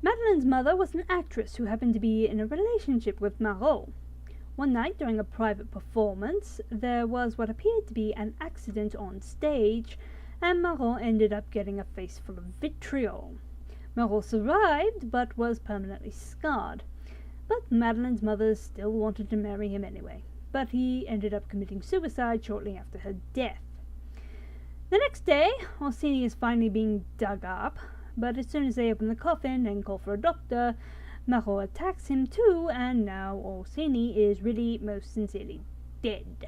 Madeleine's mother was an actress who happened to be in a relationship with Marot. One night during a private performance, there was what appeared to be an accident on stage, and Marot ended up getting a face full of vitriol. Marot survived, but was permanently scarred. But Madeleine's mother still wanted to marry him anyway, but he ended up committing suicide shortly after her death. The next day, Orsini is finally being dug up, but as soon as they open the coffin and call for a doctor, Marot attacks him too, and now Orsini is really most sincerely dead.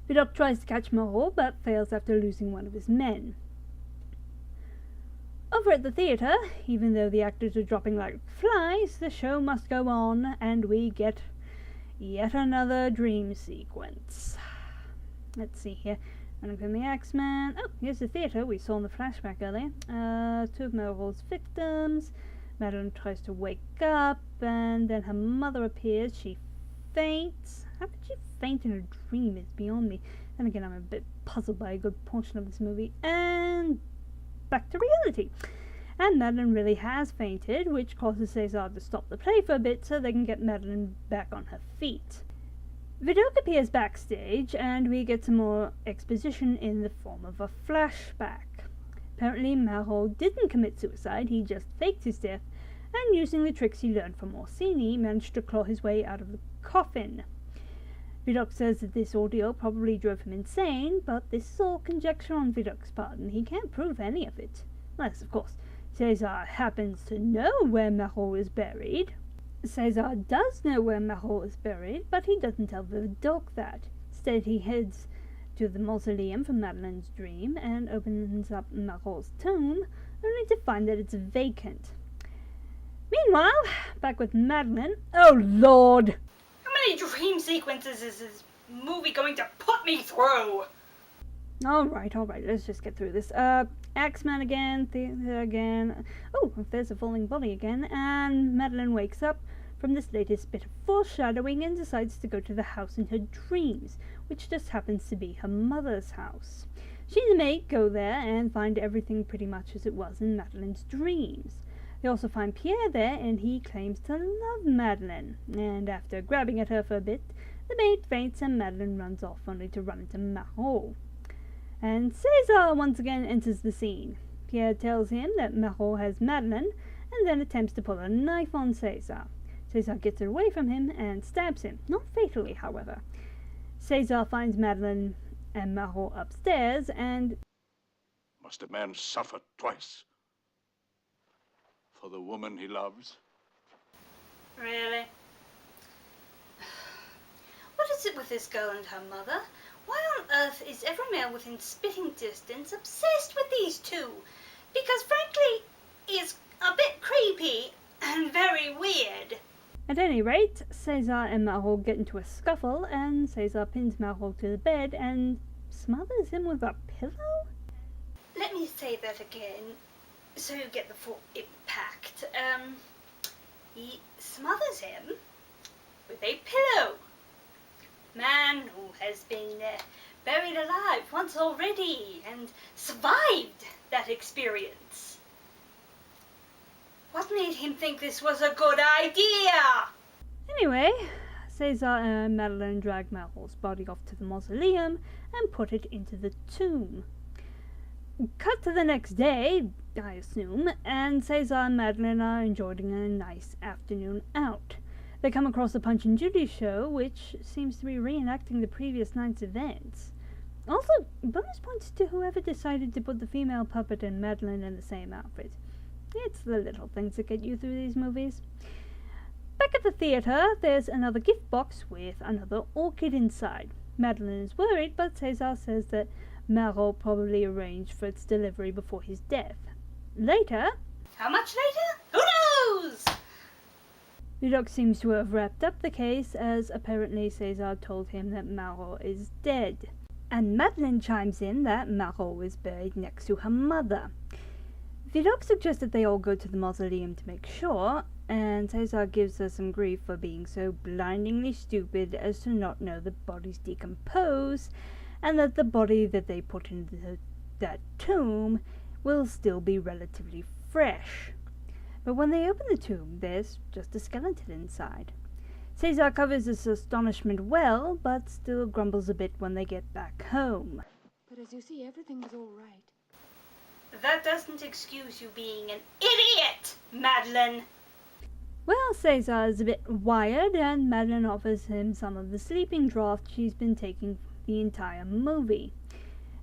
Vidocq tries to catch Marot, but fails after losing one of his men. Over at the theatre, even though the actors are dropping like flies, the show must go on, and we get yet another dream sequence. Let's see here. Running from the Axeman. Oh, here's the theatre we saw in the flashback earlier. Two of Marot's victims. Madeleine tries to wake up, and then her mother appears. She faints. How could she faint in a dream? It's beyond me. Then again, I'm a bit puzzled by a good portion of this movie. And back to reality. And Madeleine really has fainted, which causes César to stop the play for a bit so they can get Madeleine back on her feet. Vidocq appears backstage, and we get some more exposition in the form of a flashback. Apparently, Marot didn't commit suicide, he just faked his death, and using the tricks he learned from Orsini, managed to claw his way out of the coffin. Vidocq says that this ordeal probably drove him insane, but this is all conjecture on Vidocq's part, and he can't prove any of it. Unless, of course, César happens to know where Marot is buried. César does know where Marot is buried, but he doesn't tell Vidocq that. Instead, he heads to the mausoleum from Madeleine's dream and opens up Marot's tomb, only to find that it's vacant. Meanwhile, back with Madeleine. Oh, Lord! How many dream sequences is this movie going to put me through? Alright, let's just get through this. Axeman again, theater again. Oh, there's a falling body again, and Madeleine wakes up from this latest bit of foreshadowing and decides to go to the house in her dreams, which just happens to be her mother's house. She and the maid go there and find everything pretty much as it was in Madeleine's dreams. They also find Pierre there, and he claims to love Madeleine, and after grabbing at her for a bit, the maid faints and Madeleine runs off only to run into Marot. And César once again enters the scene. Pierre tells him that Marot has Madeleine, and then attempts to pull a knife on César. César gets it away from him and stabs him, not fatally, however. César finds Madeleine and Marot upstairs, and must a man suffer twice for the woman he loves? Really? What is it with this girl and her mother? Why on earth is every male within spitting distance obsessed with these two? Because frankly, it's a bit creepy and very weird. At any rate, César and Marot get into a scuffle, and César pins Marot to the bed and smothers him with a pillow? Let me say that again, so you get the full impact. He smothers him with a pillow. Man who has been buried alive once already and survived that experience. What made him think this was a good idea? Anyway, César and Madeleine drag Marot's body off to the mausoleum and put it into the tomb. Cut to the next day, I assume, and César and Madeleine are enjoying a nice afternoon out. They come across a Punch and Judy show, which seems to be reenacting the previous night's events. Also, bonus points to whoever decided to put the female puppet and Madeleine in the same outfit. It's the little things that get you through these movies. Back at the theatre, there's another gift box with another orchid inside. Madeleine is worried, but César says that Marot probably arranged for its delivery before his death. Later... How much later? Who knows? Vidocq seems to have wrapped up the case, as apparently César told him that Marot is dead. And Madeleine chimes in that Marot is buried next to her mother. Vidocq suggests that they all go to the mausoleum to make sure, and César gives her some grief for being so blindingly stupid as to not know the bodies decompose, and that the body that they put into that tomb will still be relatively fresh. But when they open the tomb, there's just a skeleton inside. Caesar covers his astonishment well, but still grumbles a bit when they get back home. But as you see, everything was all right. That doesn't excuse you being an idiot, Madeline. Well, Caesar is a bit wired, and Madeline offers him some of the sleeping draught she's been taking the entire movie.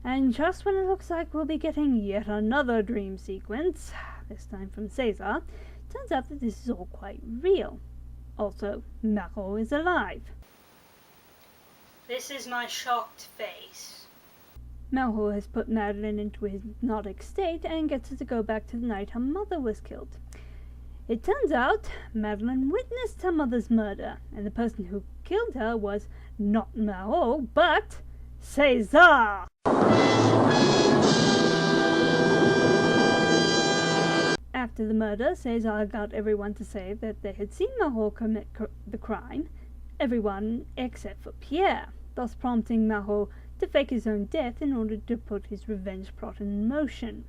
And just when it looks like we'll be getting yet another dream sequence, this time from Caesar, turns out that this is all quite real. Also, Marot is alive. This is my shocked face. Marot has put Madeline into a hypnotic state and gets her to go back to the night her mother was killed. It turns out Madeline witnessed her mother's murder, and the person who killed her was not Marot, but Caesar! After the murder, Caesar got everyone to say that they had seen Marot commit the crime, everyone except for Pierre, thus prompting Marot to fake his own death in order to put his revenge plot in motion.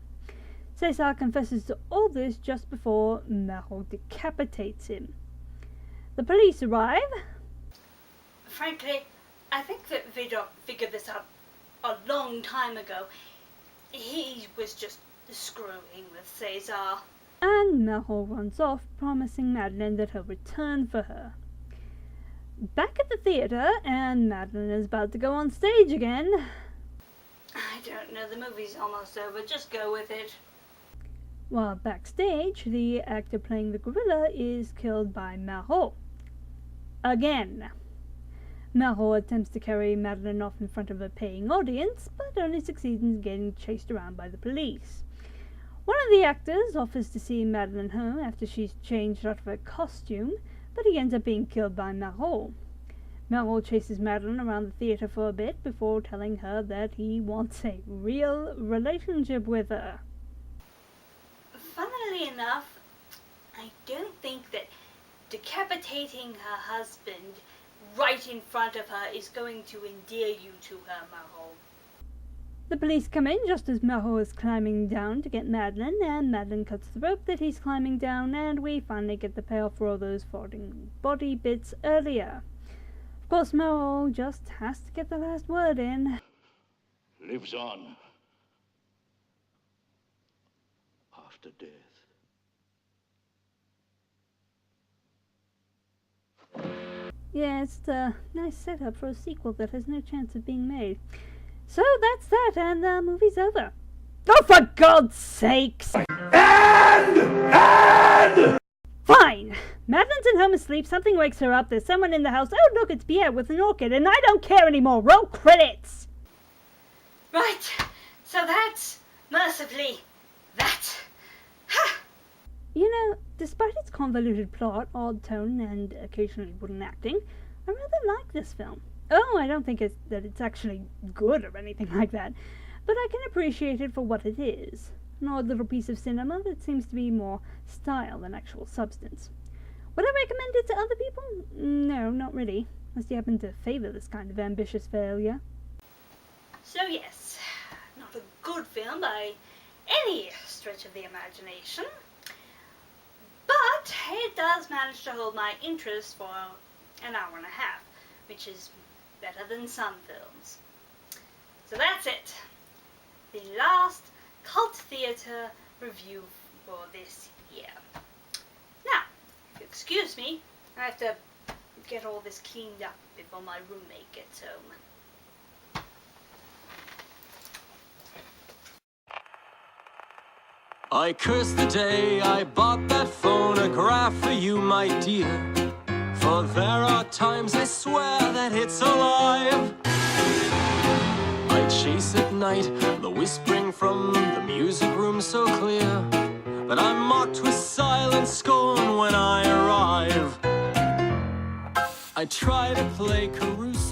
Caesar confesses to all this just before Marot decapitates him. The police arrive. Frankly, I think that Vidocq figured this out a long time ago. He was just screwing with Caesar. And Marot runs off, promising Madeline that he'll return for her. Back at the theatre, and Madeline is about to go on stage again. I don't know, the movie's almost over, just go with it. While backstage, the actor playing the gorilla is killed by Marot. Again. Marot attempts to carry Madeline off in front of a paying audience, but only succeeds in getting chased around by the police. One of the actors offers to see Madeline home after she's changed out of her costume, but he ends up being killed by Marot. Marot chases Madeline around the theatre for a bit before telling her that he wants a real relationship with her. Funnily enough, I don't think that decapitating her husband right in front of her is going to endear you to her, Marot. The police come in just as Marot is climbing down to get Madeline, and Madeline cuts the rope that he's climbing down, and we finally get the payoff for all those floating body bits earlier. Of course, Marot just has to get the last word in. Lives on. After death. Yeah, it's a nice setup for a sequel that has no chance of being made. So that's that, and the movie's over. Oh, for God's sakes! And! Fine! Madeline's at home asleep, something wakes her up, there's someone in the house. Oh, look, it's Pierre with an orchid, and I don't care anymore. Roll credits! Right, so that's, mercifully, that. Ha! You know, despite its convoluted plot, odd tone, and occasionally wooden acting, I rather like this film. Oh, I don't think that it's actually good or anything like that, but I can appreciate it for what it is. An odd little piece of cinema that seems to be more style than actual substance. Would I recommend it to other people? No, not really, unless you happen to favour this kind of ambitious failure. So yes, not a good film by any stretch of the imagination, but it does manage to hold my interest for an hour and a half, which is better than some films. So that's it. The last cult theatre review for this year. Now, if you excuse me, I have to get all this cleaned up before my roommate gets home. I curse the day I bought that phonograph for you, my dear. For there are times I swear that it's alive. I chase at night the whispering from the music room so clear, but I'm mocked with silent scorn when I arrive. I try to play Caruso.